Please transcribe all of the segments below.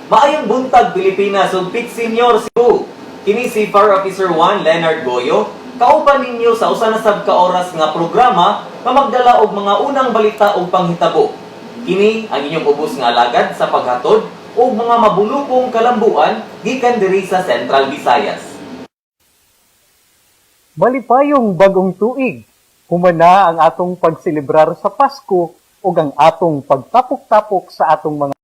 Maayong buntag Pilipinas ug Pit Senior Cebu. Kini si Fire Officer 1 Leonard Goyo, kauban ninyo sa usa na sab ka oras nga programa nga magdala og mga unang balita ug panghitabo. Kini ang inyong ubos nga alagad sa paghatod og mga mabulukong kalambuan gikan diri sa Central Visayas. Malipayong bagong tuig, humana ang atong pagselebrar sa Pasko ug ang atong pagtapok-tapok sa atong mga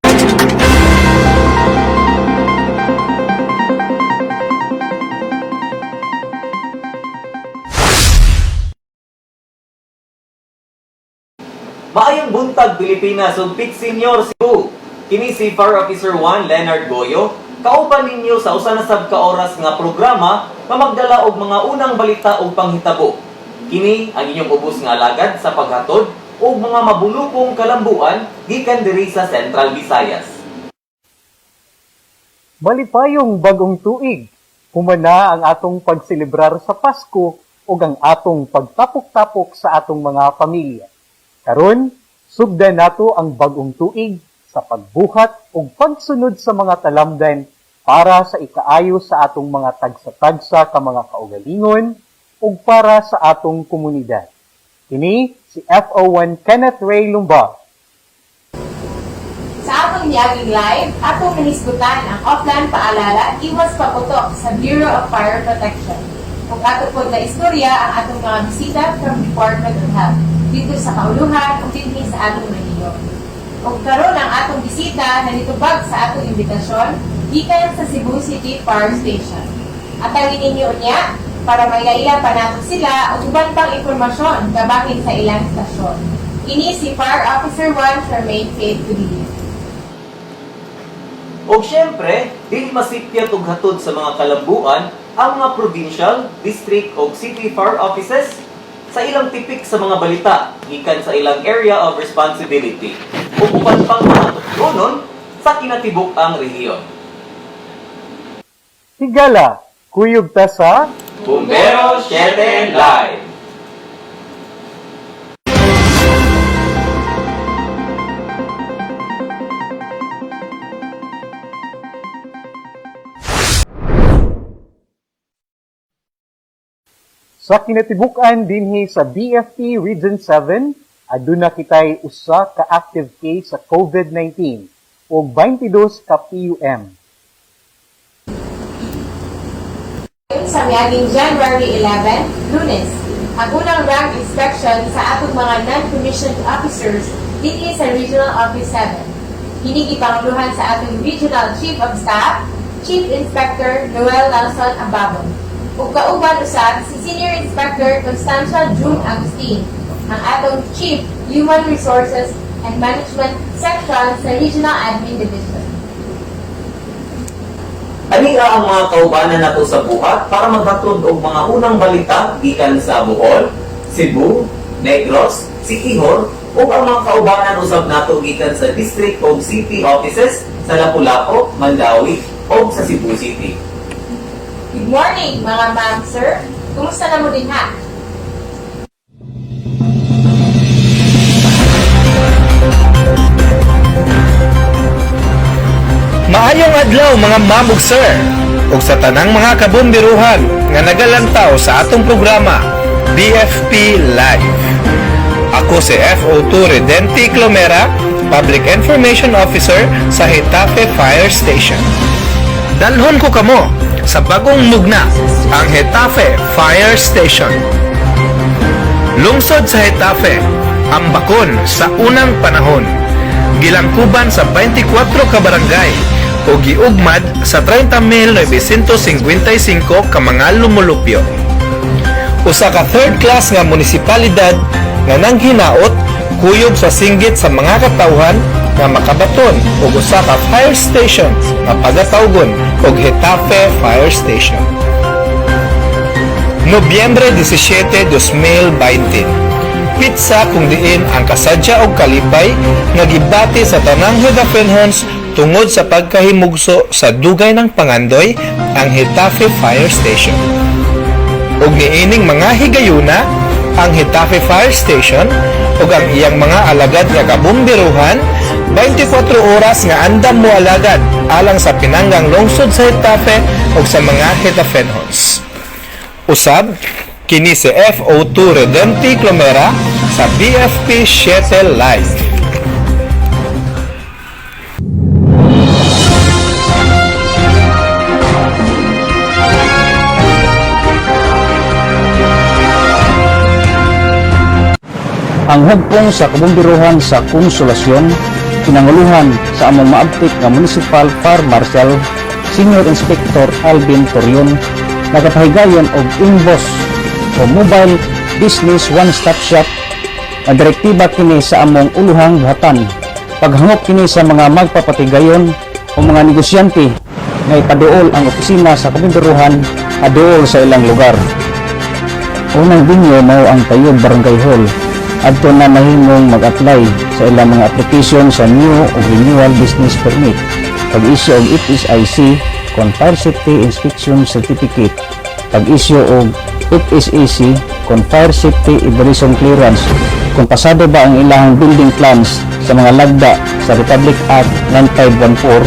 Maayong buntag Pilipinas ug Pit Senior Cebu. Kini si Fire Officer 1 Leonard Goyo, kauban ninyo sa usa na sab ka oras nga programa nga magdala og mga unang balita ug panghitabo. Kini ang inyong ubos nga alagad sa paghatod og mga mabulukong kalambuan gikan diri sa Central Visayas. malipayong bagong tuig, humana ang atong pagselebrar sa Pasko ug ang atong pagtapok-tapok sa atong mga pamilya. Karon, sugdan nato ang bagong tuig sa pagbuhat ug pagsunod sa mga talamdan para sa ikaayo sa atong mga tagsa-tagsa ka mga kaugalingon ug para sa atong komunidad. Kini si FO1 Kenneth Ray Lumba. Sa atong niyaging live, atong nahisgutan ang offline paalala iwas paputok sa Bureau of Fire Protection. Kung ato po na istorya ang atong mga bisita from Department of Health dito sa kauluhan o dinhi sa atong rehiyon. Kung karon ang atong bisita na nitubag sa atong imbitasyon, gikan sa Cebu City Fire Station. Atawin ninyo niya para mailaila pa nato sila o uban pang impormasyon kabahin sa ilang stasyon. Ini si Fire Officer 1 Charmaine Faith Gudillo. Og syempre, dili masipyat og hatod sa mga kalambuan ang mga provincial, district ug city fire offices sa ilang tipik sa mga balita gikan sa ilang area of responsibility ug uban pang mga tutunon sa kinatibuk ang rehiyon. Higala, kuyog ta sa Bumbero 7 Live. Sa kinatibukan dinhi sa BFP Region 7, aduna kitay usa ka active case sa COVID-19 ug 22 ka PUM. Sa miyaging January 11, Lunes, ang unang rank inspection sa atong mga non-commissioned officers dinhi sa Regional Office 7. Hinigi panguluhan sa atong Regional Chief of Staff, Chief Inspector Noel Nelson Ababon. Ug kauban usab si Senior Inspector Constancia June Agustin, ang atong Chief Human Resources and Management Section sa Regional Admin Division. Aniya ang mga kaubanan nato sa buhat para maghatod og mga unang balita gikan sa Bohol, Cebu, Negros, Siquijor ug ang mga kaubanan usab nato gikan sa district ug city offices sa Lapu-Lapu, Mandawi ug sa Cebu City. Good morning, mga ma'am, sir. Kumusta na mo din ha? Maayong adlaw mga ma'am ug sir, ug sa tanang mga kabombiruhan nga nagalantaw sa atong programa BFP Live. Ako si FO2 Redenti Clomera, Public Information Officer sa Hetafe Fire Station. Dalhon ko kamo sa bagong mugna, ang Hetafe Fire Station. Lungsod sa Hetafe, ang bakon sa unang panahon. Gilangkuban sa 24 ka barangay o giugmad sa 30,955 ka mga lumulupyo. Usa ka third class nga munisipalidad nga nanghinaot kuyog sa singgit sa mga katawhan nga makabaton ug usa ka fire station nga pagatawgon og Hetafe Fire Station. Nobyembre 17, 2020. Pitsa kung diin ang kasadya og kalipay nga gibati sa tanang Hetafenhons tungod sa pagkahimugso sa dugay ng pangandoy ang Hetafe Fire Station. Ug niining mga higayuna ang Hetafe Fire Station ug ang iyang mga alagad nga kabomberuhan 24 oras nga andam mo alagad alang sa pinanggang lungsod sa Hitafe ug sa mga Hitafenhons. Usab, kini si FO2 Redempti Clomera sa BFP Shuttle Live. Ang hugpong sa kabumbiruhan sa Konsolasyon, pinanguluhan sa among maabtik nga Municipal Fire Marshal, Senior Inspector Alvin Torion, nagapahigayon og INBOSS o Mobile Business One-Stop Shop na direktiba kini sa among uluhang buhatan. Paghangop kini sa mga magpapatigayon o mga negosyante nga ipaduol ang opisina sa kabumbiruhan aduol sa ilang lugar. Unang binyo mao ang Tayog Barangay Hall. Adto na mahimong mag-apply sa ilang mga application sa new o renewal business permit, pag-issue og FSIC, kon Fire Safety Inspection Certificate, pag-issue og FSAC, kon Fire Safety Evaluation Clearance, kung pasado ba ang ilang building plans sa mga lagda sa Republic Act 9514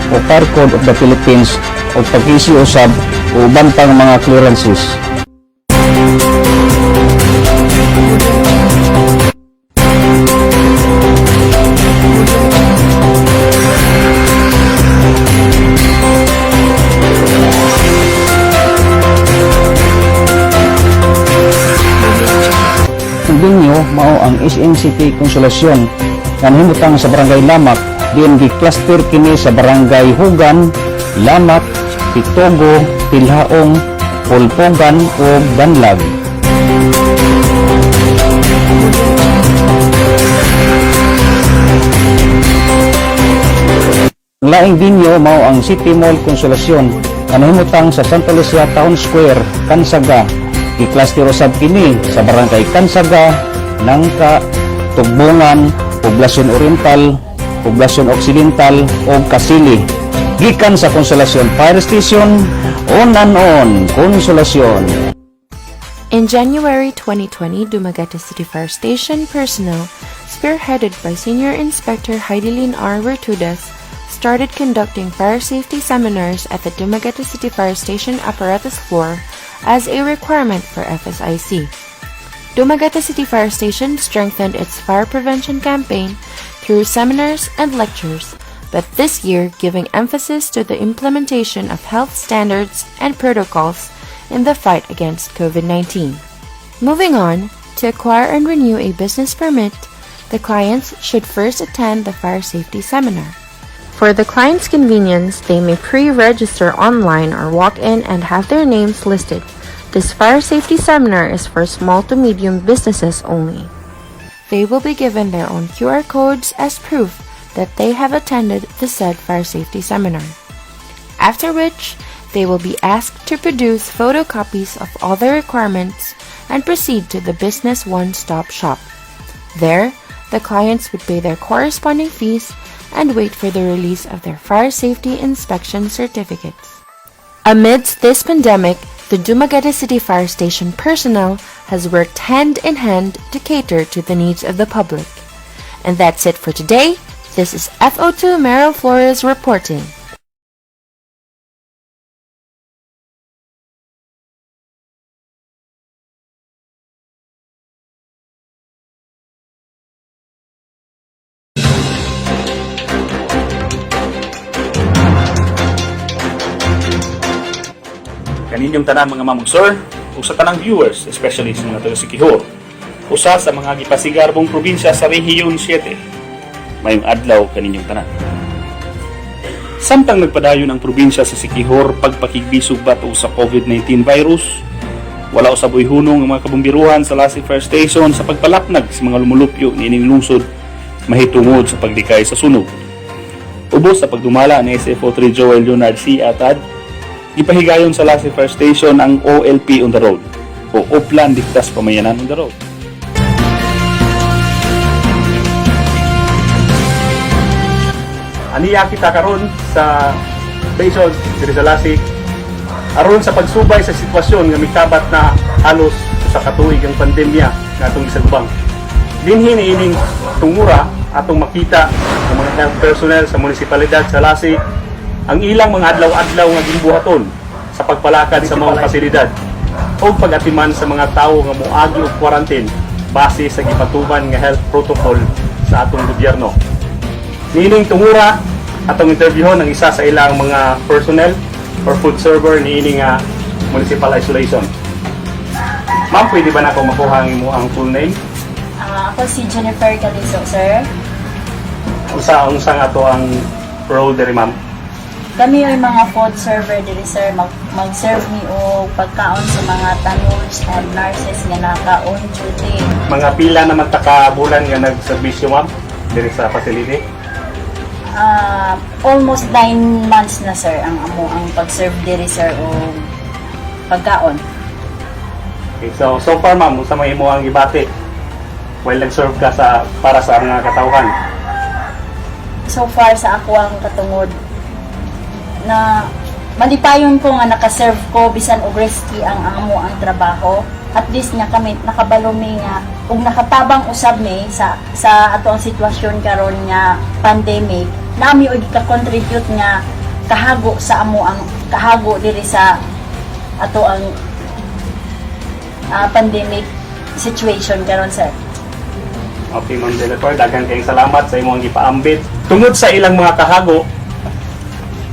o Fire Code of the Philippines o pag-issue usab o uban pang mga clearances. Binyo mao ang SMCP Konsolasyon nga nahimutang sa Barangay Lamak, diin gi-cluster kini sa Barangay Hugan, Lamak, Pitogo, Pilhaong, Pulpogan ug Banlag. Ang laing binyo mao ang City Mall Konsolasyon nga nahimutang sa Santa Lucia Town Square, Kansaga. I-cluster usab kini sa Barangay Kansaga, Nangka, Tugbungan, Poblasyon Oriental, Poblasyon Occidental o Kasili. Gikan sa Konsolasyon Fire Station, on Konsolasyon. In January 2020, Dumaguete City Fire Station personnel, spearheaded by Senior Inspector Heidelin R. Virtudes, started conducting fire safety seminars at the Dumaguete City Fire Station apparatus floor as a requirement for FSIC. Dumaguete City Fire Station strengthened its fire prevention campaign through seminars and lectures, but this year giving emphasis to the implementation of health standards and protocols in the fight against COVID-19. Moving on, to acquire and renew a business permit, the clients should first attend the fire safety seminar. For the client's convenience, they may pre-register online or walk in and have their names listed. This fire safety seminar is for small to medium businesses only. They will be given their own QR codes as proof that they have attended the said fire safety seminar. After which, they will be asked to produce photocopies of all the requirements and proceed to the business one-stop shop. There, the clients would pay their corresponding fees and wait for the release of their fire safety inspection certificates. Amidst this pandemic, the Dumaguete City Fire Station personnel has worked hand in hand to cater to the needs of the public. And that's it for today. This is FO2 Meryl Flores reporting. Kaninyong tanan mga mamugsor, o sa tanang viewers, especially sa mga taga Siquijor, usa sa mga gipasigarbong probinsya sa Rehiyon 7. Mayong adlaw kaninyong tanan. Samtang nagpadayon ang probinsya sa Siquijor pagpakigbisog bato sa COVID-19 virus, wala usaboy hunong ang mga kabumbiruhan sa Lassie Fire Station sa pagpalapnag sa mga lumulupyo niining lungsod mahitungod sa pagdikay sa sunog. Ubos sa pagdumala ni SFO3 Joel Leonard C. Atad, ipahigayon sa Lassie Fire Station ang OLP on the road o Oplan Ligtas Pamayanan on the road. Aniya kita karon sa station diri sa Lassie aron sa pagsubay sa sitwasyon nga mikabat na halos sa katuig ang pandemya nga atong gisagubang. Dinhi niining tungura atong makita ang mga health personnel sa munisipalidad sa Lasig ang ilang mga adlaw-adlaw nga gimbuhaton sa pagpalakad sa mga pasilidad o pag-atiman sa mga tawo nga moagi og quarantine base sa gipatuman nga health protocol sa atong gobyerno. Niining tungura atong interviewon ang isa sa ilang mga personnel or food server niini nga municipal isolation. Ma'am, pwede ba na ako makuha mo ang full name? Ako si Jennifer Calizo, sir. Unsa nga to ang role diri, ma'am? Kami ay mga food server diri, sir. Mag-serve ni o pagkaon sa mga tanors and nurses nga naka-on duty. Mga pila naman bulan nga nagserbisyo, ma'am, diri sa facility? Almost 9 months na, sir, ang pag-serve diri, sir, o pagkaon. Okay, so far, ma'am, sa may imo ang gibati while nag-serve ka para sa mga katawhan? So far sa ako ang katungod na malipayon ko nga nakaserve ko bisan og risky ang amo ang trabaho, at least nga kami nakabalo mi nga ug nakatabang usab mi sa ato ang sitwasyon karon nga pandemic, nami og ka-contribute nga kahago sa amo ang kahago diri sa ato ang pandemic situation karon, sir. Okay, Ma'am Jennifer, daghang kayong salamat sa imong gipaambit. Tungod sa ilang mga kahago,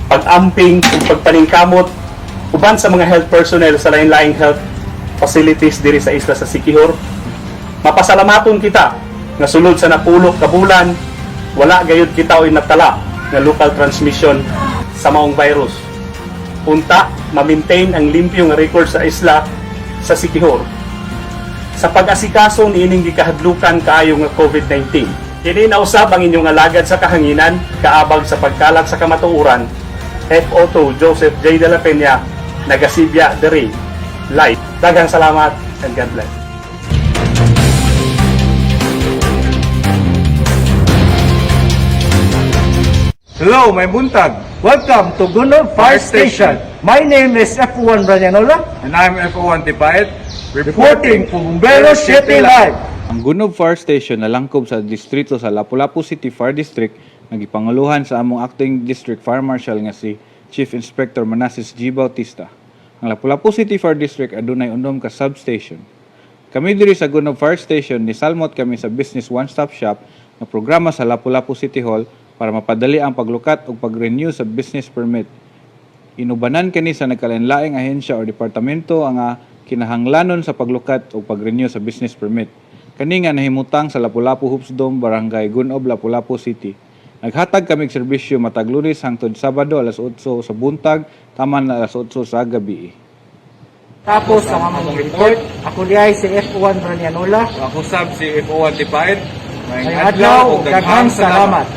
pag-amping ug pagpaningkamot uban sa mga health personnel sa lain-laing health facilities diri sa isla sa Siquijor, mapasalamaton kita nga sulod sa napulok ka bulan wala gayud kita oy natala nga local transmission sa maong virus. Unta, ma-maintain ang limpyo nga record sa isla sa Siquijor sa pag-asikaso niining gikahadlukan kaayo nga COVID-19. Kini na usab ang inyong alagad sa kahanginan, kaabag sa pagkalat sa kamatuoran, FO2 Joseph J. De La Peña, nagasibya diri live. Daghang salamat and God bless. Hello, my buntag. Welcome to Gunob Fire Station. My name is F1 Branyanola. And I'm FO1 Tipait, Reporting from Bumbero City Live. Ang Gunob Fire Station nalangkob sa distrito sa Lapu-Lapu City Fire District nagipanguluhan sa among acting district fire marshal nga si Chief Inspector Manasseh G. Bautista. Ang Lapu-Lapu City Fire District adunay unom ka substation. Kami diri sa Gunob Fire Station ni salmot kami sa Business One-Stop Shop na programa sa Lapu-Lapu City Hall para mapadali ang paglukat o pag-renew sa business permit. Inubanan kani sa nagkalain-laing ahensya o departamento ang kinahanglanon sa paglukat o pag-renew sa business permit. Kani nga nahimutang sa Lapu-Lapu Hoops Dome, Barangay Gunob, Lapu-Lapu City. Naghatag kami serbisyo matag Lunes hangtod Sabado alas 8 sa buntag, taman na alas 8 sa gabi. Tapos ang among report, ako diay si F1 Branyanola. Ako sab si FO1 Tipait. May adlaw ug daghang salamat.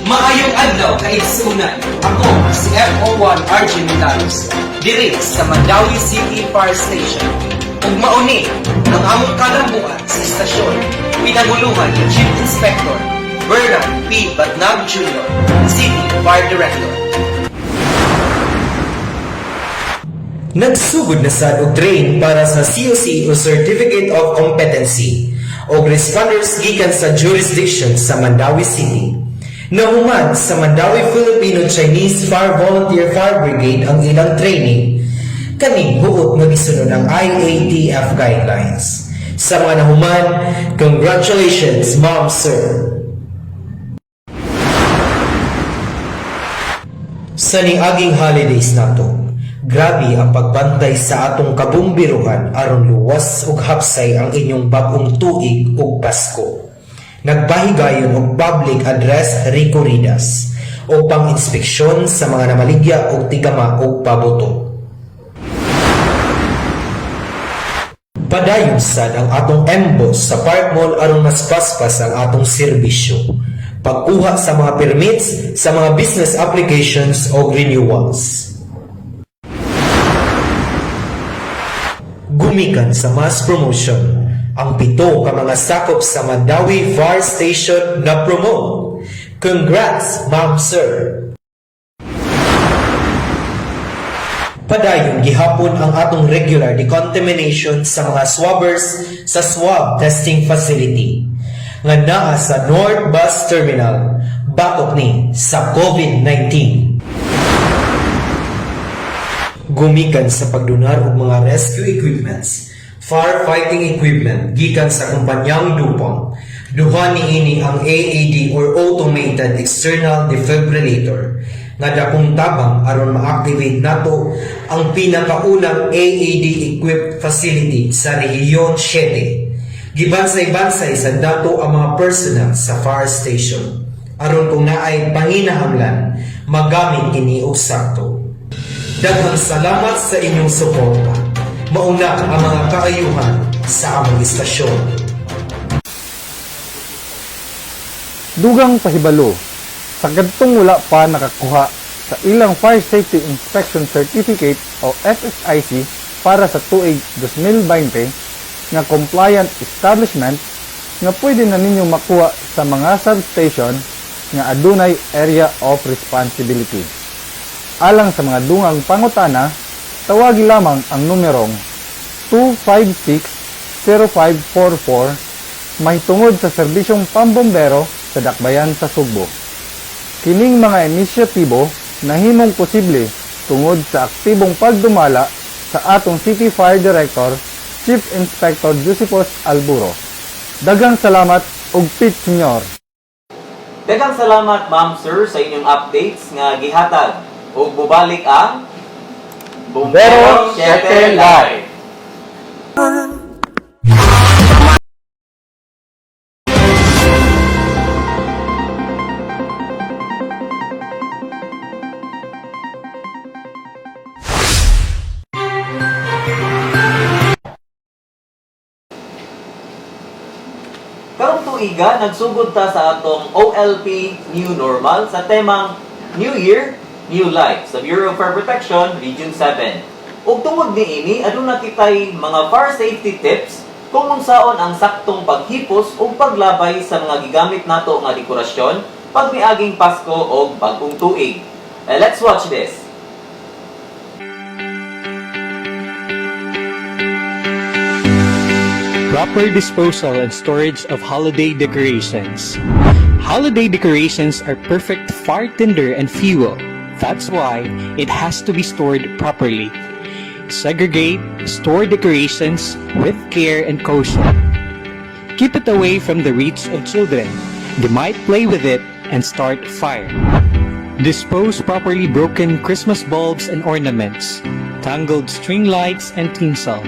Maayong adlaw kaigsunan. Ako si FO1 RJ Milagros, diri sa Mandawi City Fire Station. Ug mauni ang among kalambuan sa istasyon, pinaguluhan ni Chief Inspector Bernard P. Batnag Jr., City Fire Director. Nagsugod na sad og train para sa COC o Certificate of Competency o responders gikan sa jurisdiction sa Mandawi City. Nahuman sa Mandawi Filipino-Chinese Fire Volunteer Fire Brigade ang ilang training, kaning buot nga gisunod ang IATF guidelines. Sa mga nahuman, congratulations, Ma'am, Sir! Sa niaging holidays nato, grabe ang pagbantay sa atong kabumbiruhan aron luwas ug hapsay ang inyong bagong tuig ug Pasko. Nagbahigayon og public address recorridas o pang-inspeksyon sa mga namaligya og tigama og paboto. Padayon sad ang atong embos sa Park Mall aron mas paspas ang atong serbisyo. Pagkuha sa mga permits sa mga business applications o renewals. Gumikan sa mass promotion ang 7 ka mga sakop sa Mandawi Fire Station na promote. Congrats, Ma'am, Sir! Padayon gihapon ang atong regular decontamination sa mga swabbers sa swab testing facility. nga naa sa North Bus Terminal bakop ni sa COVID-19. Gumikan sa pagdonar og mga rescue equipments, firefighting equipment gikan sa kumpanyang Dupont. Duha niini ang AED or Automated External Defibrillator nga dakong tabang aron ma-activate nato ang pinakaunang AED-equipped facility sa Rehiyon 7. Gibansay-bansay sa dato ang mga personnel sa fire station aron kung naay panginahanglan magamit kini og sakto. Daghang salamat sa inyong suporta. Mauna ang mga kaayuhan sa among istasyon. Dugang pahibalo, sa kadtong wala pa nakakuha sa ilang Fire Safety Inspection Certificate o FSIC para sa tuig 2020 nga compliant establishment nga pwede na ninyo makuha sa mga substation nga adunay area of responsibility. Alang sa mga dungang pangutana, tawagi lamang ang numerong 256-0544 may tungod sa serbisyong pambombero sa Dakbayan sa Sugbo. Kining mga inisyatibo nahimong posible tungod sa aktibong pagdumala sa atong City Fire Director, Chief Inspector Josepos Alburo. Daghang salamat ug pit senyor. Daghang salamat ma'am sir sa inyong updates nga gihatag ug bubalik ang Bombero 7 Live. Karong tuiga, nagsugod ta sa atong OLP New Normal sa temang New Year, New Life sa Bureau of Fire Protection, Region 7. Ug tungod niini, aduna kitay mga fire safety tips kung unsaon ang saktong paghipos ug paglabay sa mga gigamit nato nga dekorasyon pag miaging Pasko o bagong tuig. Let's watch this. Proper disposal and storage of holiday decorations. Holiday decorations are perfect fire tinder and fuel. That's why it has to be stored properly. Segregate, store decorations with care and caution. Keep it away from the reach of children. They might play with it and start fire. Dispose properly broken Christmas bulbs and ornaments, tangled string lights and tinsel.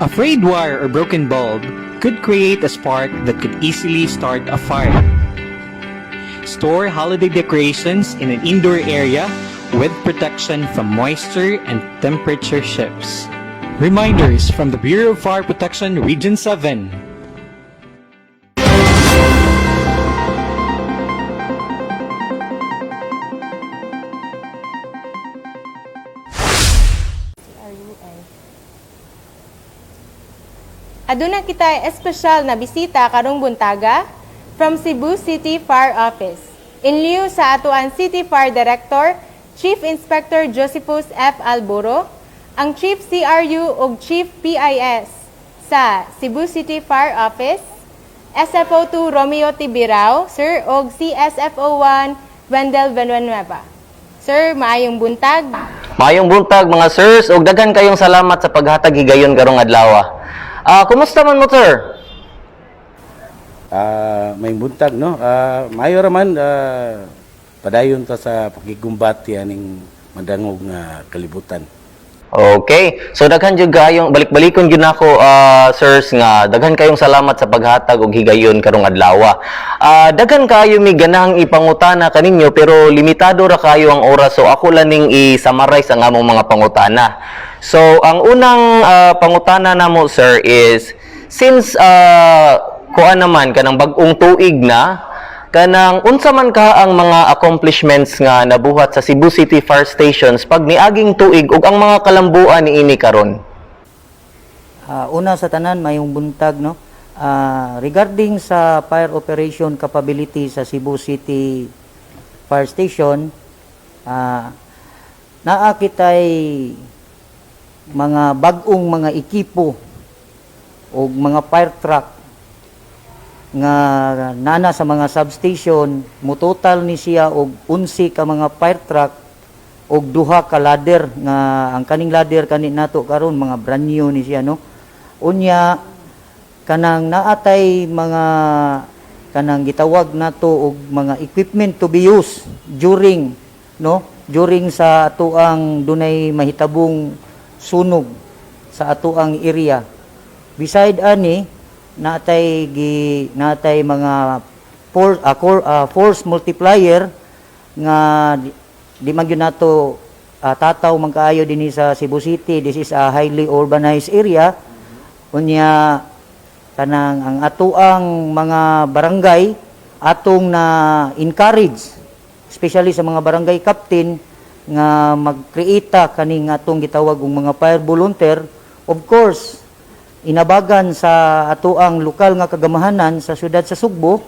A frayed wire or broken bulb could create a spark that could easily start a fire. Store holiday decorations in an indoor area with protection from moisture and temperature shifts. Reminders from the Bureau of Fire Protection Region 7. Aduna kita espesyal na bisita karong buntaga from Cebu City Fire Office. In lieu sa atuan City Fire Director, Chief Inspector Josepos F. Alburo, ang Chief CRU ug Chief PIS sa Cebu City Fire Office, SFO2 Romeo Tibirao, Sir, ug CSFO1 Wendell Villanueva. Sir, maayong buntag. Maayong buntag mga sirs, ug daghan kayong salamat sa paghatag higayon karong adlaw. Kumusta man mo, sir? May buntag, no? Mayo raman, padayon ta sa pakigumbati aning madangog nga kalibutan. Okay. So daghan jud kayong balik-balikon gyud nako sirs nga daghan kayong salamat sa paghatag og higayon karong adlaw. Daghan kayo mi ganahang ipangutana kaninyo pero limitado ra kayo ang oras so ako lang ning i-summarize ang among mga pangutana. So ang unang pangutana namo sir is since kuan naman kanang bag-ong tuig na kanang unsa man ka ang mga accomplishments nga nabuhat sa Cebu City Fire Stations pag niaging tuig ug ang mga kalambuan niini karon? Una sa tanan mayong buntag no. Regarding sa fire operation capability sa Cebu City Fire Station, naa kitay mga bag-ong mga ekipo o mga fire truck nga nana sa mga substation, mutotal ni siya og 11 ka mga fire truck og 2 ka ladder nga ang kaning ladder kani nato karon mga brand new ni siya, no. Unya kanang naatay mga kanang gitawag nato og mga equipment to be used during, no, during sa atuang dunay mahitabong sunog sa atuang area. Beside ani natay mga force multiplier nga di man gyud nato tataw man kaayo dinhi sa Cebu City. This is a highly urbanized area. Unya kanang ang atuang mga barangay atong na encourage, especially sa mga barangay captain nga magkreita kaning atong gitawag og mga fire volunteer. Of course, inabagan sa atuang lokal nga kagamahanan sa syudad sa Sugbo,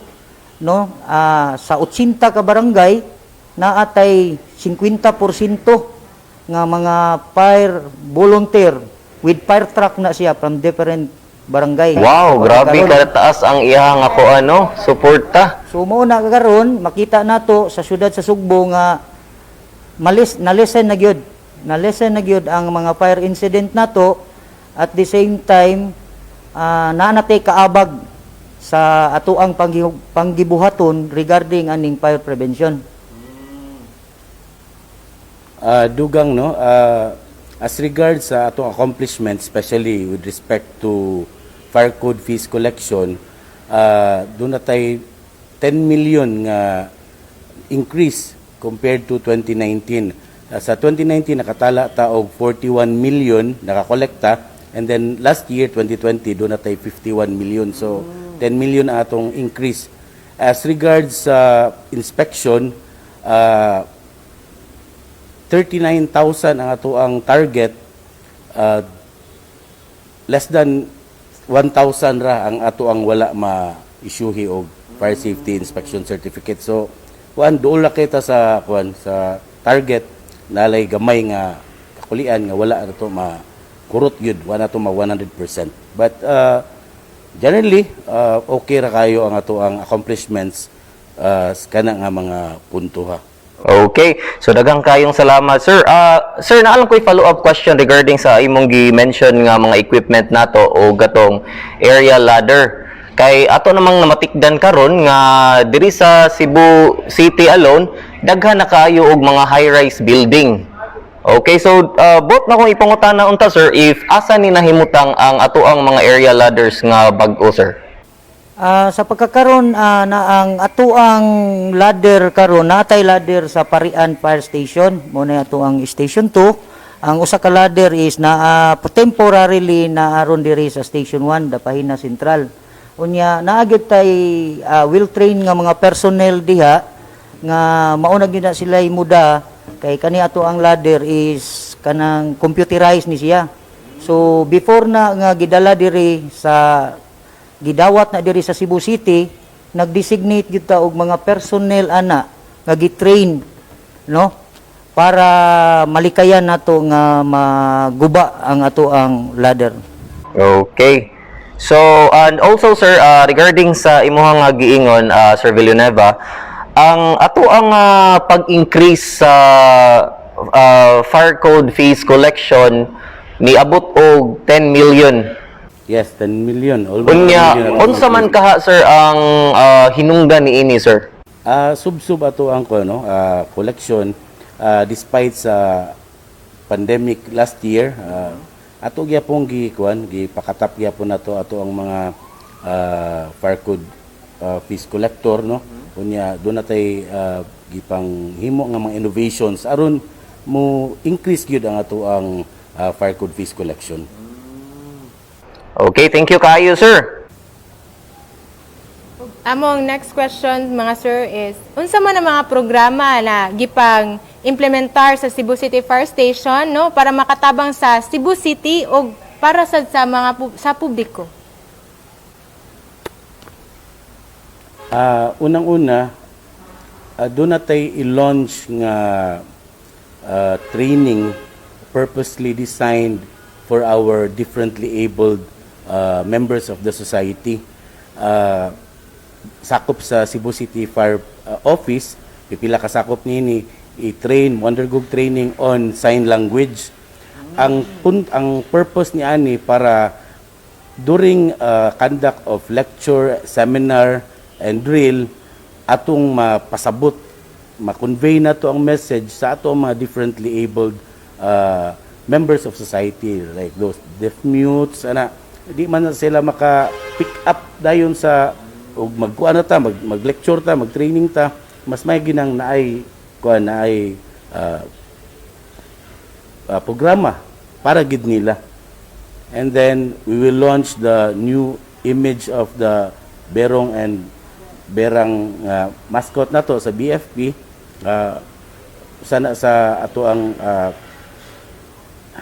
no, sa 80 ka barangay naatay 50% nga mga fire volunteer with fire truck na siya from different barangay. Wow, grabe kataas ang iyang ako suporta. So mao na karon makita nato sa syudad sa Sugbo nga na-lessen na gyud ang mga fire incident nato. At the same time, naanatay kaabag sa atuang panggibuhaton regarding aning fire prevention. Dugang, no, as regards sa atong accomplishment, especially with respect to fire code fees collection, doon na tayo 10 million nga increase compared to 2019. Sa 2019 nakatala ta og 41 million nakakolekta, and then last year 2020 doon na tayo 51 million. So 10 million atong increase. As regards sa inspection, 39,000 ang ato ang target, less than 1,000 ra ang ato ang wala ma-issuehi og fire safety inspection certificate. So doon la kita sa sa target, nalay gamay nga kakulian nga wala na to kurot yun, wala to 100%. But generally, okay ra kayo ang ato ang accomplishments kana nga mga punto ha. Okay, so daghang kayong salamat, sir. Sir, naalam ko follow-up question regarding sa imong gi-mention nga mga equipment nato o gatong area ladder. Kay ato namang namatikdan karon nga diri sa Cebu City alone, daghan na kayo og mga high-rise building. Okay, so both na kong ipangutana unta, sir, if asa ni nahimutang ang atoang mga area ladders nga bag-o, sir? Sa pagkakaroon na ang atuang ladder karon, natay ladder sa Parian Fire Station, mo na atuang Station 2. Ang usa ka ladder is na temporarily naaron diri sa Station 1, Dapahina Central. Unya naagid tay well-trained nga mga personnel diha nga mauna gyud na sila muda kay kani ato ang ladder is kanang computerized ni siya. So before na nga gidala diri sa gidawat na diri sa Cebu City, nag-designate gyud ta og mga personnel ana nga gi-train, no, para malikayan nato nga maguba ang ato ang ladder. Okay. So, and also, sir, regarding sa imuhang giingon, Sir Villanueva, ang ato ang pag-increase sa fire code fees collection ni abot og 10 million. Yes, 10 million. Unya, unsa man kaha, sir, ang hinungdan ni ini, sir? Sub ato ang collection, despite sa pandemic last year, ato gyapon gipakatap gyapon nato ato ang mga fire code fees collector, no. Unya doon natay gipang himo nga mga innovations aron mo increase gyud ang ato ang fire code fees collection. Okay, thank you kayo, sir. Among next question, mga sir, is unsa man ang mga programa na gipang implementar sa Cebu City Fire Station, no, para makatabang sa Cebu City o para sa sa publiko? Unang-una, doon natay i-launch nga training purposely designed for our differently abled members of the society. sakop sa Cebu City Fire Office, pipila ka sakop nini i-train, undergo training on sign language. Ang purpose ni ani para during conduct of lecture, seminar, and drill, atong mapasabot, ma-convey na to ang message sa ato mga differently abled members of society, like those deaf mutes, di man na sila maka-pick up dayon sa ug magkuan ta, mag-lecture ta, mag-training ta, mas may ginang naay programa para gid nila. And then we will launch the new image of the Berong and Berang mascot nato sa BFP sana sa ato ang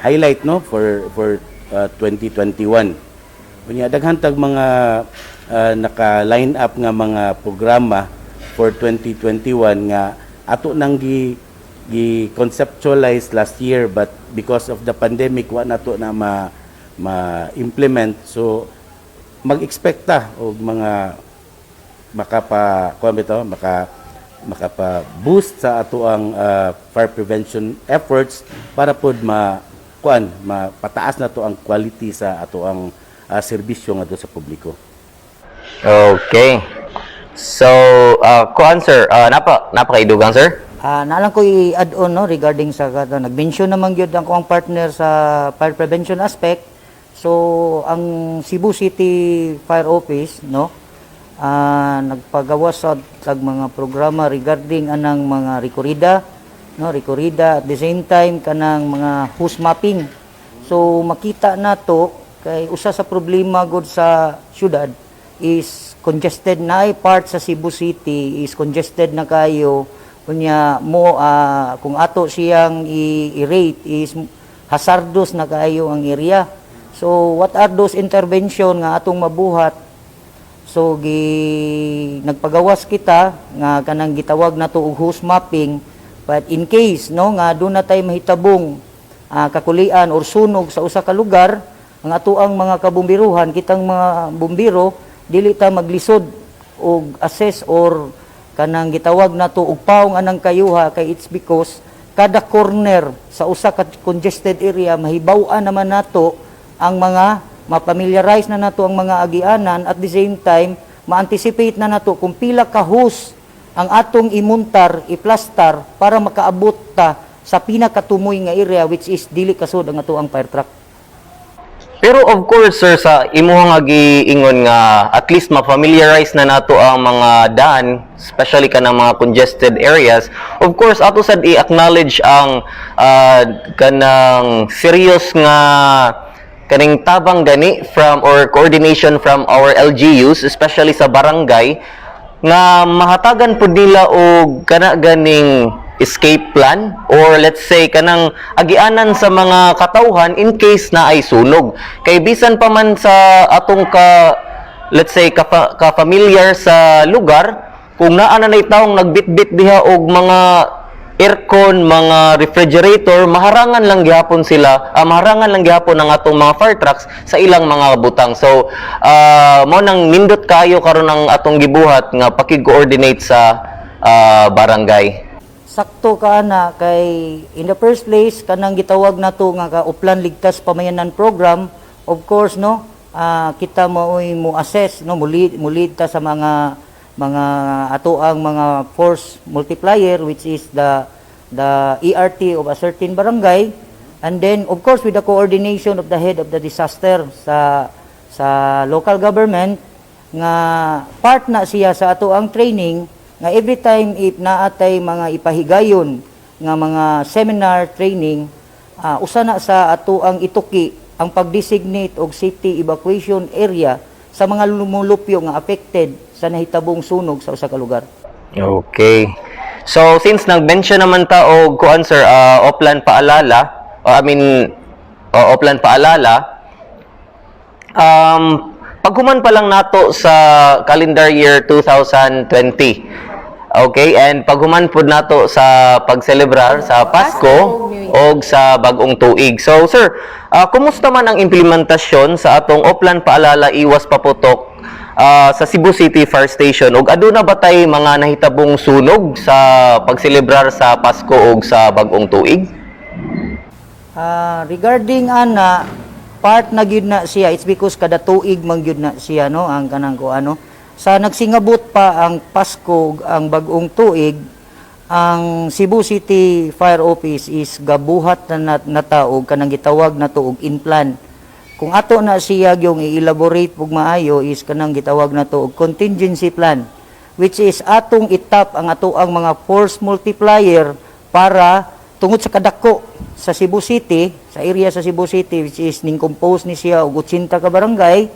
highlight no for 2021. Kunya daghan tag mga naka-line up nga mga programa for 2021 nga ato nang gi-conceptualize last year, but because of the pandemic wa nato na ma-implement. So mag-expect ta og mga makapa-boost sa ato ang fire prevention efforts para pod mapataas na to ang quality sa ato ang serbisyo nga do sa publiko. Okay. So, kuan sir, napakaidugang sir? Naalang ko i-add on no, regarding sa nag-mention naman gyud ang akong partner sa fire prevention aspect. So, ang Cebu City Fire Office no, nagpagawas sa mga programa regarding anang mga rekorida, at the same time kanang mga hose mapping. So makita na to kay usa sa problema gud sa syudad is congested na part sa Cebu City is congested na kayo kunya mo kung ato siyang i-rate is hazardous na kayo ang area. So what are those intervention nga atong mabuhat? So nagpagawas kita nga kanang gitawag nato og hose mapping, but in case no nga do na tay mahitabong kakulian or sunog sa usa ka lugar, ang atoang mga kabumbiruhan, kitang mga bumbiro dili ta maglisod og assess or kanang gitawag nato og pawong anang kayuha kay it's because kada corner sa usa ka congested area mahibaw-an naman nato ang mga ma-familiarize na nato ang mga agianan, at the same time ma-anticipate na nato kung pila ka hose ang atong imuntar, iplastar para makaabot ta sa pinakatumoy nga area which is dili kasud ang ato ang fire truck. Pero of course sir, sa imuhang giingon nga at least ma-familiarize na nato ang mga daan, especially kanang mga congested areas. Of course ato sad i-acknowledge ang kanang serious nga kaning tabang gani from or coordination from our LGUs, especially sa barangay, nga mahatagan pud nila og kana ganing escape plan or let's say kanang agianan sa mga katawhan in case na ay sunog. Kay bisan pa man sa atong let's say ka-familiar sa lugar, kung naa na taong nagbitbit diha og mga aircon, mga refrigerator, maharangan lang gihapon sila, maharangan lang gihapon ang atong mga fire trucks sa ilang mga butang. So, mo nang nindot kayo karon ang atong gibuhat nga pakig-coordinate sa barangay. Sakto ka na kay in the first place kanang gitawag nato nga Uplan Ligtas Pamayanan program, of course no, kita mo assess no, mulid ta sa mga ato ang mga force multiplier which is the ERT of a certain barangay, and then of course with the coordination of the head of the disaster sa local government nga part na siya sa ato ang training nga every time if naatay mga ipahigayon nga mga seminar training, usa na sa ato ang ituki ang pag-designate og city evacuation area sa mga lumulupyo nga affected sa nahitabong sunog sa usa ka lugar. Okay. So since nag-mention naman ta og kuan sir, Uplan Paalala, Uplan Paalala, paghuman pa lang nato sa calendar year 2020. Okay, and paghuman pud nato sa pagselebrar sa Pasko og sa bag-ong tuig. So sir, kumusta man ang implementasyon sa atong Uplan Paalala Iwas Paputok sa Cebu City Fire Station ug aduna ba tay mga nahitabong sunog sa pagselebrar sa Pasko ug sa bag-ong tuig? Regarding ana, part na gyud na siya, it's because kada tuig man gyud na siya, no, ang kanang ko ano. Sa nagsingabot pa ang Pasko, ang bag-ong tuig, ang Cebu City Fire Office is gabuhat na nataog kanang gitawag na tuog in plan. Kung ato na siya yung i-elaborate pug maayo is kanang gitawag na tuog contingency plan, which is atong itap ang ato ang mga force multiplier para tungod sa kadako sa Cebu City, sa area sa Cebu City, which is ning compose ni siya og 80 ka barangay.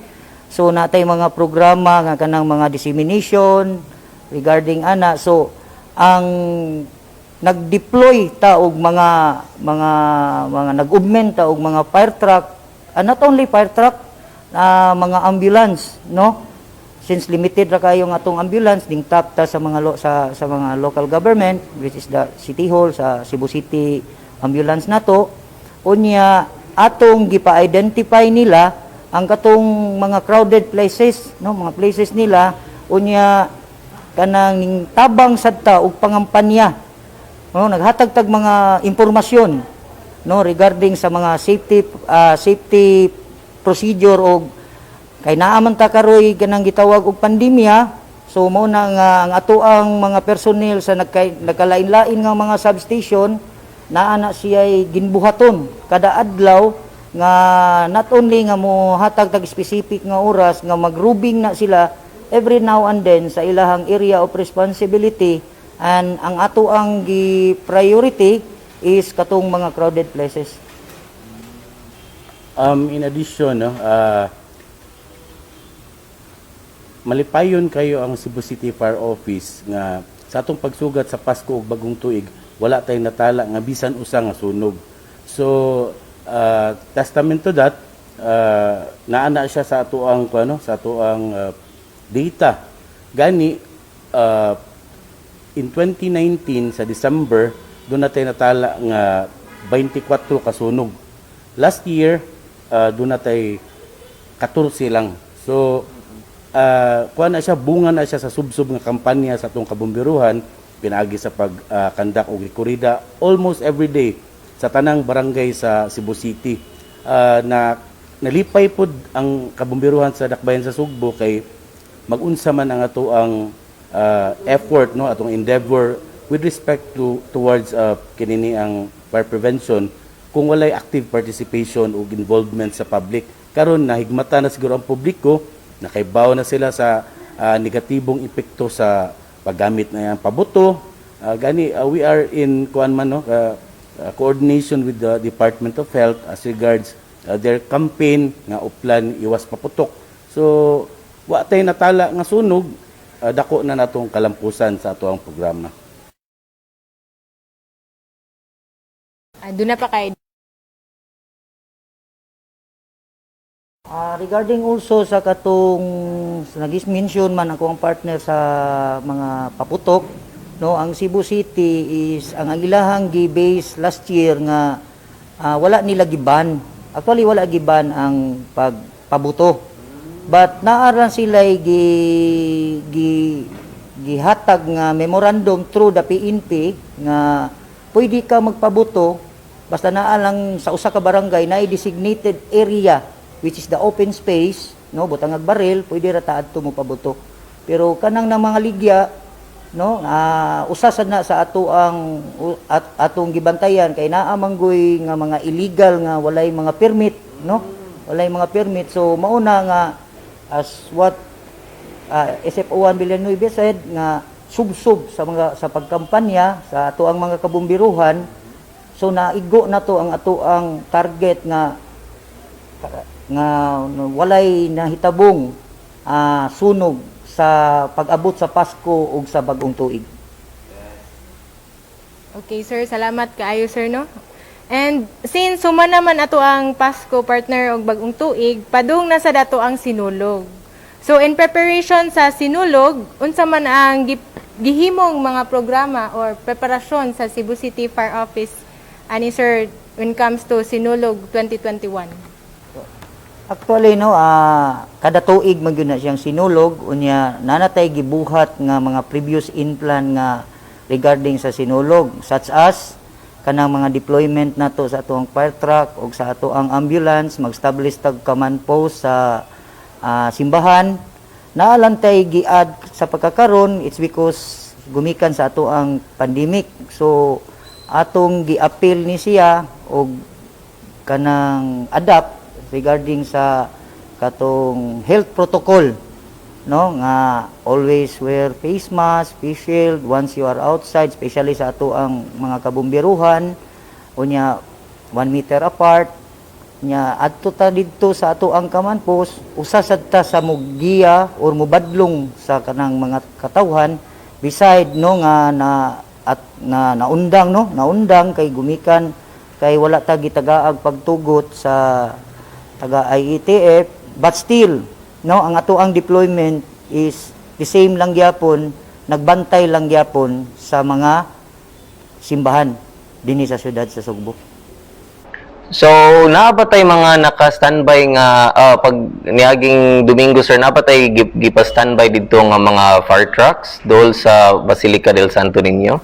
So natay mga programa nga kanang mga dissemination regarding ana. So ang nag-deploy ta og mga nag-augment ta og mga fire truck, not only fire truck, mga ambulance, no? Since limited ra kayo nga atong ambulance, ding tap ta sa mga sa mga local government, which is the City Hall sa Cebu City ambulance nato. Unya atong gipa-identify nila ang katong mga crowded places, no, mga places nila. Unya kanang tabang sadta og pangampanya, no, naghatag tag mga impormasyon, no, regarding sa mga safety procedure og kay naa man ta karoy kanang gitawag og pandemya. So mao na nga ang ato ang mga personnel sa nagkalain-lain nga mga substation naa na siya ginbuhaton kada adlaw nga not only nga mo hatag tag specific nga oras nga magrubing na sila every now and then sa ilahang area of responsibility, and ang ato ang priority is katong mga crowded places. In addition, no, malipayon kayo ang Cebu City Fire Office nga sa atong pagsugat sa Pasko ug bagong tuig wala tay natala nga bisan usa nga sunog. So testament to that, naana siya sa ato ang sa ato ang data gani. In 2019 sa December doon natay natala nga 24 ka sunog. Last year doon natay 14 lang. So kuha na siya, bunga na siya sa subsub nga kampanya sa atong kabumbiruhan, pinaagi sa pagkandak og rekorida almost every day sa tanang barangay sa Cebu City. Na nalipay pod ang kabumbiruhan sa Dakbayan sa Sugbo kay magunsa man ang ato ang effort, no, atong endeavor with respect towards kinini ang fire prevention kung walay active participation o involvement sa public. Karon nahigmata na siguro ang publiko, nakaibaw na sila sa negatibong epekto sa paggamit na yan pabuto. We are in coordination with the Department of Health as regards their campaign nga uplan iwas paputok. So wa tay natala nga sunog, dako na natong kalampusan sa ato ang programa. Doon na pa kay Regarding also sa katong nag-mention man ako ang partner sa mga paputok, no, ang Cebu City is ang ilahang gi-base last year nga wala nila giban. Actually wala giban ang pagpabuto. But naaran sila gihatag nga memorandum through the PNP nga pwede ka magpabuto basta naa lang sa usa ka barangay na designated area, which is the open space, no, butangag baril, pwede ra ta adto mo pabuto. Pero kanang ng mga ligya, no, usa sad na sa ato ang atong gibantayan kay naa manggoy nga mga illegal nga walay mga permit, no, walay mga permit. So mauna nga as what SFO1 Villanueva said nga subsub sa pagkampanya sa ato ang mga kabumbiruhan. So naigo na to ang ato ang target nga walay nahitabong sunog sa pag-abot sa Pasko ug sa bagong tuig. Okay, sir. Salamat kaayo, sir, no? And since human naman ato ang Pasko partner og bagong tuig, padung na sa dato ang sinulog. So in preparation sa sinulog, unsa man ang gihimong mga programa or preparasyon sa Cebu City Fire Office ani sir when comes to sinulog 2021? Actually no, kada tuig man gyud na siyang sinulog unya nanatay gibuhat nga mga previous in-plan nga regarding sa sinulog such as kanang mga deployment nato sa atuang fire truck o sa ato ang ambulance mag-establish tag command post sa simbahan. Naalantay giad sa pagkakaron, it's because gumikan sa ato ang pandemic. So atong gi-appeal ni siya og kanang adapt regarding sa katong health protocol, no, nga always wear face mask, face shield once you are outside, especially sa ato ang mga kabumbiruhan, unya 1 meter apart, nya adto ta didto sa ato ang command post, usa sad ta sa mugiya or mubadlong sa kanang mga katawhan beside no nga naundang no, naundang kay gumikan kay wala ta gitagaag pagtugot sa taga IETF, but still no, ang ato ang deployment is the same lang gyapon, nagbantay lang gyapon sa mga simbahan dinhi sa syudad sa Sugbo. So, nabatay mga naka-standby nga pag niaging Domingo sir, nabatay gipa-standby dito nga mga fire trucks dol sa Basilica del Santo Niño.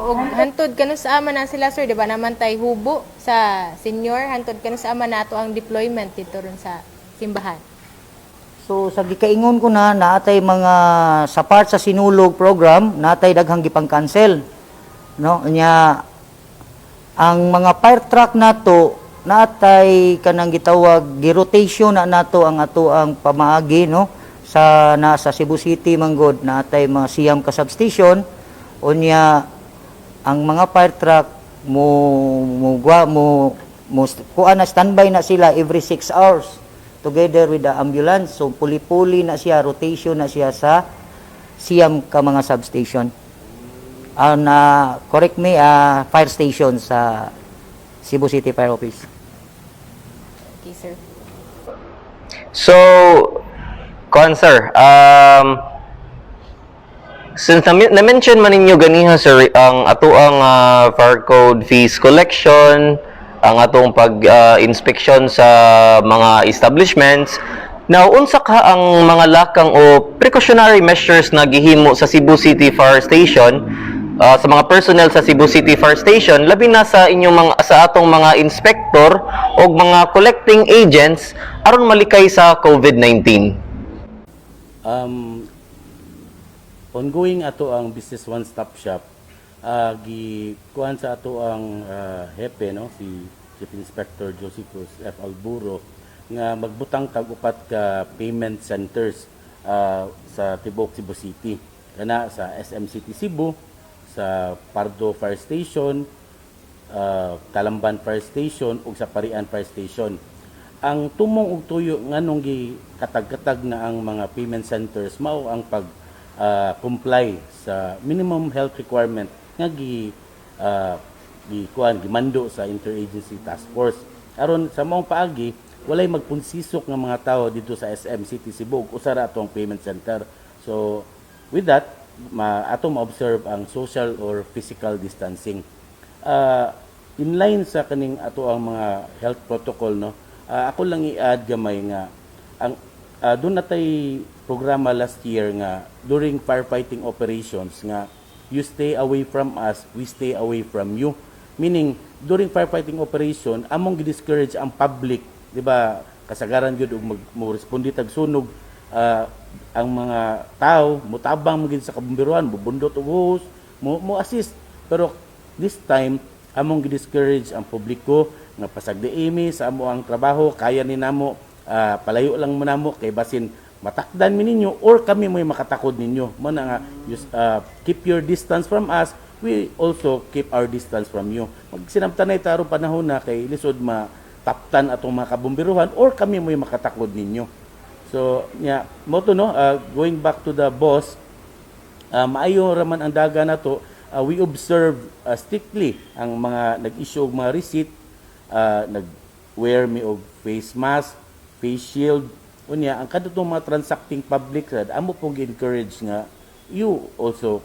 Og hantod kanu sa ama na sila sir, di ba naman tay hubo sa senior, hantod kanu sa ama nato ang deployment dito ron sa simbahan. So sa gikaingon ko na naatay mga sa part sa sinulog program, naatay daghang gipang-cancel. No, nya ang mga fire truck nato naatay kanang gitawag gi-rotation na nato ang ato ang pamaagi no sa nasa Cebu City manggod naatay mga siyam ka substation unya ang mga fire truck mo kuan na standby na sila every 6 hours together with the ambulance. So puli-puli na siya, rotation na siya sa siyam ka mga substation. Correct me, fire station sa Cebu City Fire Office. Okay, sir. So, sir, since na-mention man ninyo ganiha sir ang ato ang fire code fees collection, ang atong pag-inspection sa mga establishments, now unsa ka ang mga lakang o precautionary measures na gihimo sa Cebu City Fire Station sa mga personnel sa Cebu City Fire Station labi na sa inyong sa atong mga inspector o mga collecting agents aron malikay sa COVID-19? Ongoing ato ang business one-stop shop, gikuan sa ato ang hepe no, si Chief Inspector Josicus F. Alburo nga magbutang tag upat ka payment centers sa tibuok Cebu City, kana sa SM City Cebu, sa Pardo Fire Station, Talamban Fire Station ug sa Parian Fire Station. Ang tumong ug tuyo nganong katag-katag na ang mga payment centers mao ang pag comply sa minimum health requirement nga gimando sa Interagency Task Force. Aron sa maong paagi walay magpunsisok nga mga tao dito sa SM City Cebu ug usa ra atong payment center. So with that ato ma-observe ang social or physical distancing. In line sa kaning ato ang mga health protocol no, ako lang i-add gamay nga ang doon natay programa last year nga during firefighting operations nga you stay away from us, we stay away from you. Meaning during firefighting operation among gi-discourage ang public, di ba? Kasagaran gyud og mo responde tag sunog, ang mga tao mutabang magid sa kabumbiruan, bubundot og hose, mo assist. Pero this time among gi-discourage ang publiko nga pasagdiimi sa amo ang trabaho, kaya ni namo, palayo lang mo namo kay basin matakdan mi ninyo or kami mo'y makatakod ninyo. Mo na nga keep your distance from us, we also keep our distance from you. Magsinamtanay taro panahon na kay lisod mataptan atong mga kabumbiruhan or kami mo'y makatakod ninyo. So mo to no, going back to the boss, maayo raman ang daga na to. We observe strictly ang mga nag-issue og mga receipt, nag-wear mi og face mask, face shield. Unya ang kadtong mga transacting public sad amo pong encourage nga you also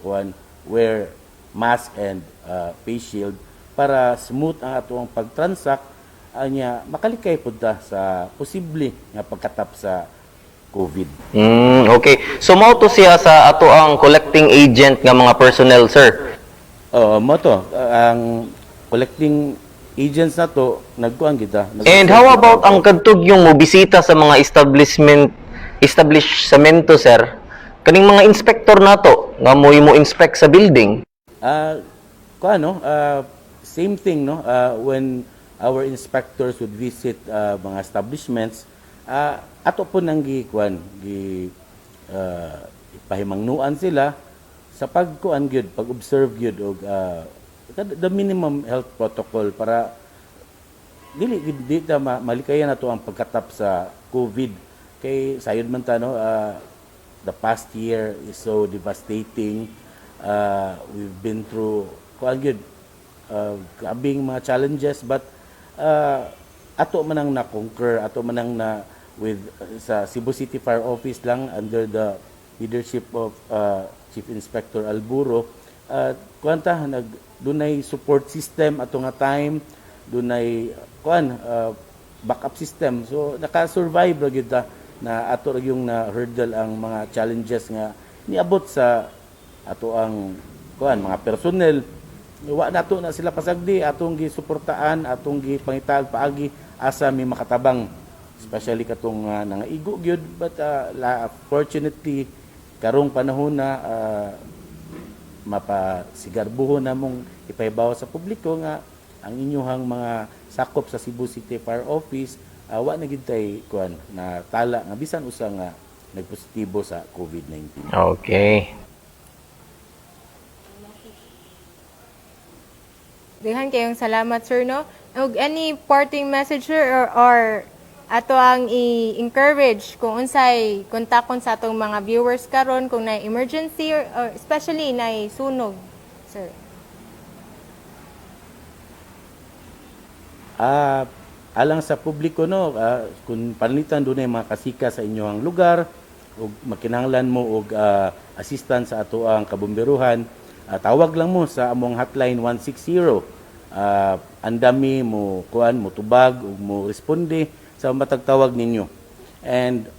wear mask and face shield para smooth ang atong pag-transact anya makalikay pud ta sa posible nga pagkatap sa COVID. Okay. So mao to siya sa ato ang collecting agent nga mga personnel, sir. Mo to ang collecting agents na to nagkuan kita. And how about ang kadtog yung mobisita sa mga establishmento, sir? Kaning mga inspector nato nga mo inspect sa building. Same thing, no? When our inspectors would visit mga establishments, ato po nang ipahimangnuan sila sa pagkuan gyud, pag-observe gyud og the minimum health protocol para dili ta malikayan nato ang pagkatap sa COVID. Kay sayod man ta, no? The past year is so devastating. We've been through grabing mga challenges, but ato manang na-conquer, ato manang na with sa Cebu City Fire Office lang under the leadership of Chief Inspector Alburo. Dunay support system ato nga time, dunay backup system. So naka-survive ra gyud ta na ato ra yung na hurdle ang mga challenges nga niabot sa ato ang mga personnel. Wa nato na sila pasagdi, atong gisuportaan, atong gipangitag paagi asa mi makatabang, especially katong nangaigo gyud, but fortunately karong panahon na mapasigarbuhon namong ipahibaw sa publiko nga ang inyong mga sakop sa Cebu City Fire Office wa na gid tay na tala nga bisan usa nga nagpositibo sa COVID-19. Okay. Daghan kayong salamat, sir, no? Og any parting message, sir, or ato ang i-encourage kung unsay kontakon sa atong mga viewers karon kung na emergency or especially na sunog, sir? Alang sa publiko, no, kung panlitan dunay mga kasika sa inyong lugar ug makinahanglan mo og assistance sa ato ang kabomberuhan, tawag lang mo sa among hotline 160. Andami mo tubag ug mo responde sa matag tawag ninyo. And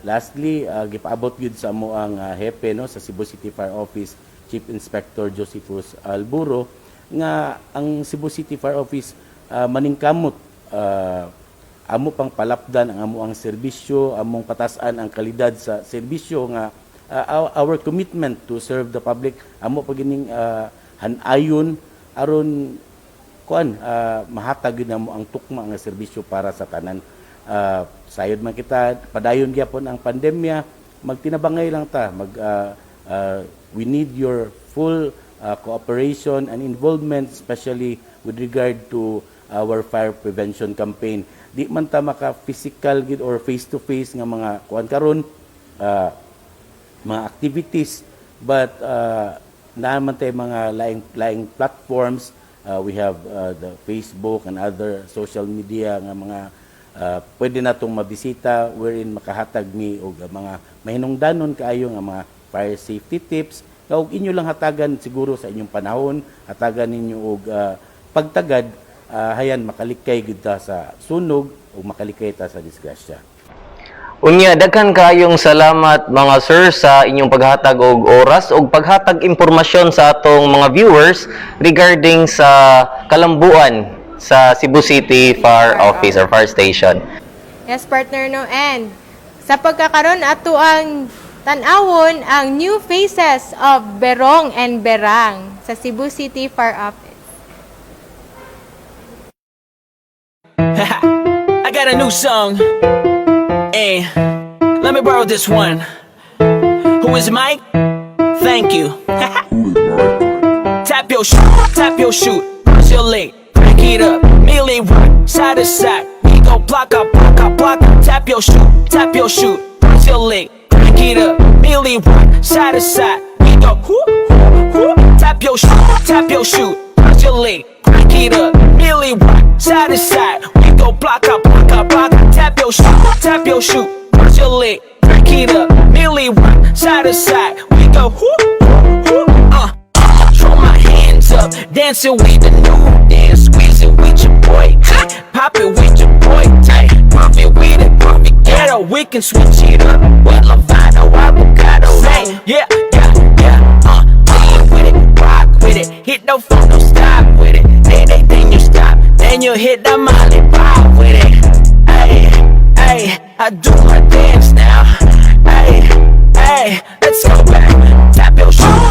lastly, gipaabot gyud sa amo ang hepe, no, sa Cebu City Fire Office, Chief Inspector Josephus Alburo, nga ang Cebu City Fire Office maningkamot amo pang palapdan ang amo ang serbisyo, among patasan ang kalidad sa serbisyo nga our commitment to serve the public, amo pagining hanayon aron mahatag gyud namo ang tukma nga serbisyo para sa tanan. Sayod man kita padayon gyapon ang pandemya, magtinabangay lang ta, we need your full cooperation and involvement, especially with regard to our fire prevention campaign. Di man ta maka physical gid or face to face nga mga karon mga activities, but naman tay mga laing platforms. We have the Facebook and other social media nga mga pwede natong mabisita wherein makahatag mi og mga mahinungdanon kaayo nga mga fire safety tips. Ug inyo lang hatagan siguro sa inyong panahon, hatagan ninyo og pagtagad hayan makalikay gid ta sa sunog o makalikay ta sa disgrasya. Unya, daghan kayong salamat mga sir sa inyong paghatag og oras og paghatag impormasyon sa atong mga viewers regarding sa kalambuan sa Cebu City Fire Office or Fire Station. Yes, partner, no? And sa pagkakaroon ato ang tan-awon ang new faces of Berong and Berang sa Cebu City Fire Office. I got a new song. Hey, let me borrow this one. Who is Mike? Thank you. Tap your shoot, cross your leg, crank it up, melee rock, side to side. We go block up. Tap your shoot, cross your leg, crank it up, melee rock, side to side. We go tap your shoot, cross your leg, crank it up, melee rock, side to side. We go block up. Tap your shoot, cross your leg, crank it up, melee rock, side to side. We go throw my hands up, dancing with the new dance, squeezing with your boy. Pop it with your boy, tay. Pump it with it, pump it, ghetto. We can switch it up. Well, I'm fine, no avocado. Say, yeah, yeah, yeah. Lean with it, rock with it. Hit no phone, no stop with it. Then you stop, then you hit the molly pop with it. Ay, ay, I do my dance now. Ay, ay, let's go back.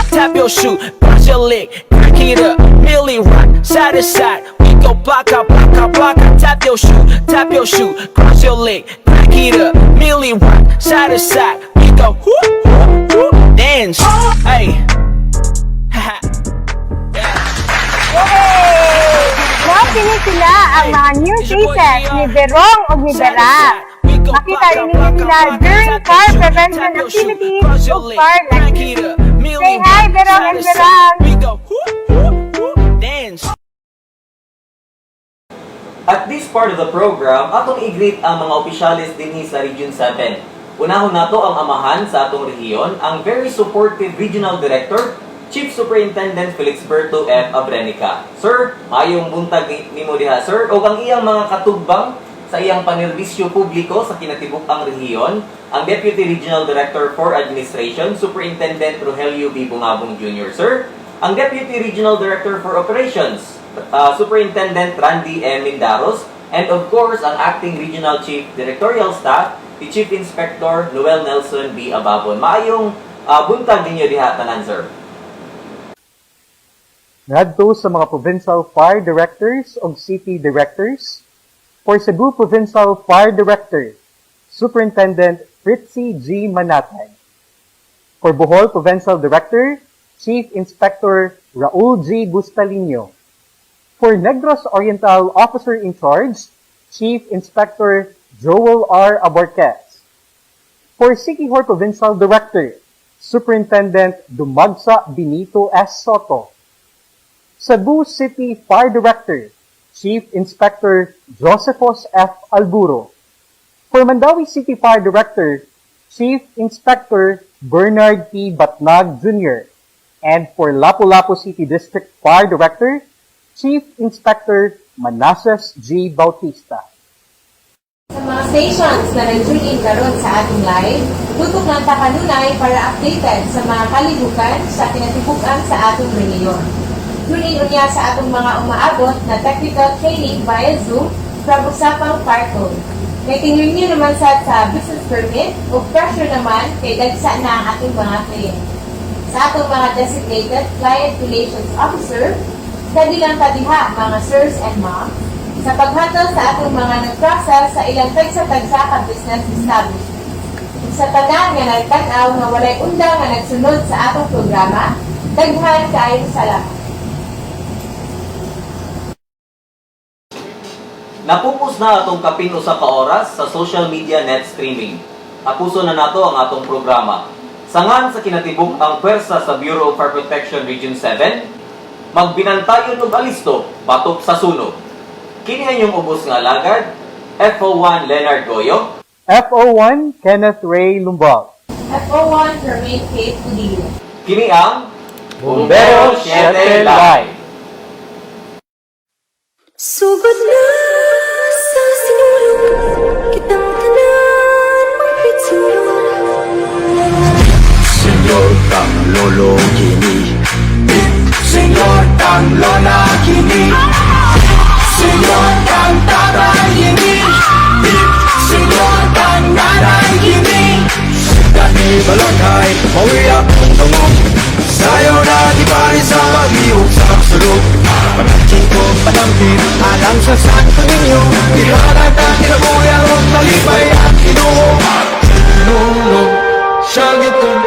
Tap your shoe, punch your leg, crack it up, Millie rock, side to side. We go block out, block out, block out. Tap your shoe, cross your leg, crack it up, Millie rock, side to side. We go whoop, whoop, whoop, dance. Hey, Napili sila ang mga new faces ni Berong o ni Bera. Makita rin ninyo nila during fire prevention activities o fire activities. Say hi, Berong and Berang! At this part of the program, atong i-greet ang mga opisyalis dinhi sa Region 7. Unahon nato ang amahan sa atong rehiyon, ang very supportive Regional Director, Chief Superintendent Felixberto F. Abrenica. Sir, mayong buntag nimo diha, sir, o ang iyang mga katugbang sa iyang panerbisyo publiko sa kinatibuk-ang rehiyon, ang Deputy Regional Director for Administration, Superintendent Rogelio B. Bungabong Jr. Sir, ang Deputy Regional Director for Operations, Superintendent Randy M. Mindaros, and of course, ang Acting Regional Chief Directorial Staff, the Chief Inspector Noel Nelson B. Ababon. Mayong buntag ninyo diha, tanan, sir. Ngadto sa mga Provincial Fire Directors o City Directors. For Cebu Provincial Fire Director, Superintendent Fritzy G. Manatay. For Bohol Provincial Director, Chief Inspector Raul G. Bustalino. For Negros Oriental Officer in Charge, Chief Inspector Joel R. Aborquez. For Siquijor Provincial Director, Superintendent Dumagsa Benito S. Soto. Cebu City Fire Director, Chief Inspector Josephos F. Alburo. For Mandawi City Fire Director, Chief Inspector Bernard P. Batnag Jr. And for Lapu-Lapu City District Fire Director, Chief Inspector Manassas G. Bautista. Sa mga stations na nag-tune in karon sa ating live, tutok ng takanunay para updated sa mga kalibukan sa kinatibukan sa atong rehiyon. Tune in unya sa atong mga umaabot na technical training via Zoom from Usapang Fire Code. May tingin naman sa business permit o pressure naman kay dagsa na ang ating mga kliyente. Sa atong mga designated client relations officer, kadilang kadiha mga sirs and moms, sa paghatol sa atong mga nag-process sa ilang tagsa-tagsa ka business establishment. Sa tanan nga nagtanaw nga walay undang nga nagsunod sa atong programa, daghan kaayo salamat. Napupos na atong kapin usa ka oras sa social media net streaming. Tapuson na nato ang atong programa. Sangan sa kinatibuk ang pwersa sa Bureau of Fire Protection Region 7, magbinantayon og alisto batok sa sunog. Kini inyong ubos nga alagad, FO1 Leonard Goyo, FO1 Kenneth Ray Lumbag, FO1 Jermaine Kate Udilo. Kini ang Bombero 7 Live. Sugod na sa sinulong kitang tanan magpitsulong. Senyor kang lolo kini, senyor kang lola kini, senyor kang tatay kini, senyor kang nanay kini. Dati balangay, mawiyak ang tangong, sayo na di pa rin sa pag-iwag sa sulog. Panagkin ko panangkin, alam sa sakto ninyo, ihalag na kinabuya o talipay at kinuho. Nulog, siyang itong